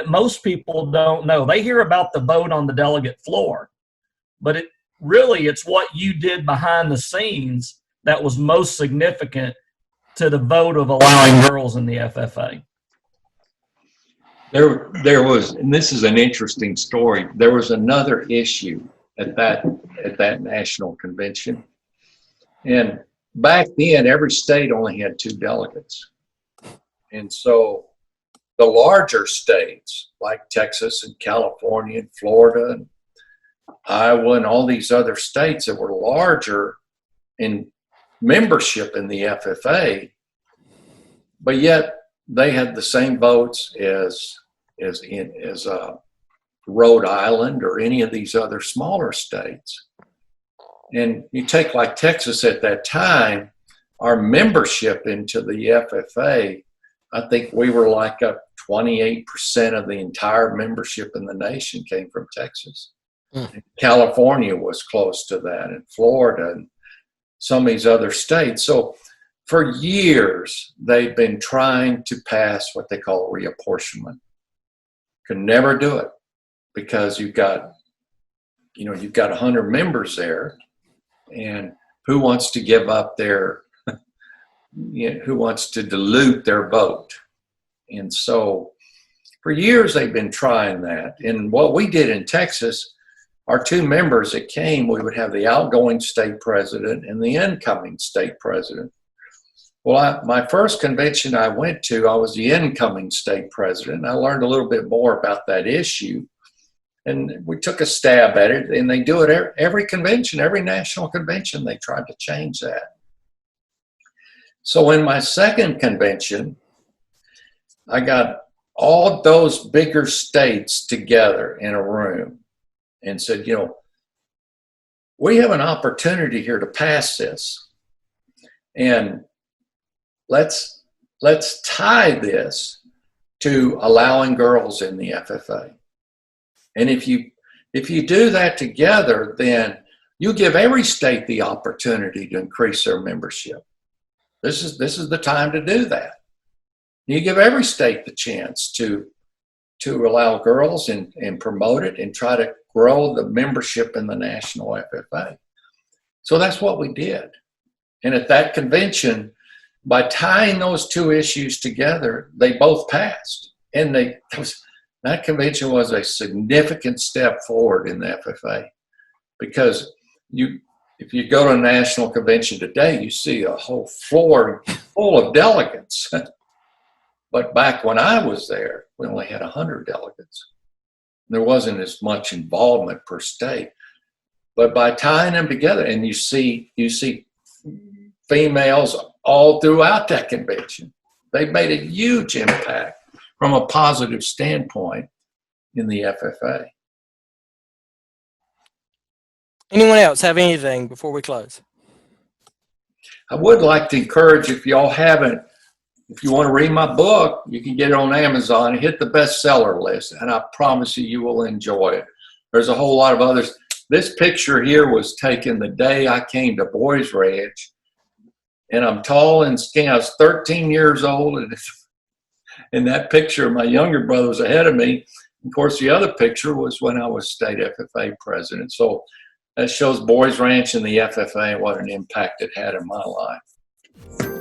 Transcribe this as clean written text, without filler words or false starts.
most people don't know. They hear about the vote on the delegate floor, but it's what you did behind the scenes that was most significant to the vote of allowing girls in the FFA. There was, and this is an interesting story. There was another issue at that national convention, and back then every state only had 2 delegates, and so the larger states like Texas and California and Florida and Iowa and all these other states that were larger in membership in the FFA, but yet they had the same votes as Rhode Island or any of these other smaller states. And you take like Texas at that time, our membership into the FFA, I think we were like up 28% of the entire membership in the nation came from Texas. California was close to that, and Florida and some of these other states. So for years, they've been trying to pass what they call reapportionment. Could never do it because you've got 100 members there, and who wants to give up who wants to dilute their vote? And so for years, they've been trying that. And what we did in Texas, our 2 members that came, we would have the outgoing state president and the incoming state president. Well, my first convention I went to, I was the incoming state president. I learned a little bit more about that issue, and we took a stab at it, and they do it every convention, every national convention, they tried to change that. So in my second convention, I got all those bigger states together in a room and said, we have an opportunity here to pass this, and let's tie this to allowing girls in the FFA. And if you do that together, then you give every state the opportunity to increase their membership. This is the time to do that. You give every state the chance to allow girls and promote it and try to grow the membership in the National FFA. So that's what we did. And at that convention, by tying those 2 issues together, they both passed. And that convention was a significant step forward in the FFA, because if you go to a national convention today, you see a whole floor full of delegates. But back when I was there, we only had 100 delegates. There wasn't as much involvement per state. But by tying them together, and you see females all throughout that convention, they've made a huge impact from a positive standpoint in the FFA. Anyone else have anything before we close? I would like to encourage, if y'all haven't, if you want to read my book, you can get it on Amazon and hit the bestseller list, and I promise you will enjoy it. There's a whole lot of others. This picture here was taken the day I came to Boys Ranch, and I'm tall and skinny. I was 13 years old, and in that picture, my younger brother was ahead of me. Of course, the other picture was when I was state FFA president. So that shows Boys Ranch and the FFA and what an impact it had in my life.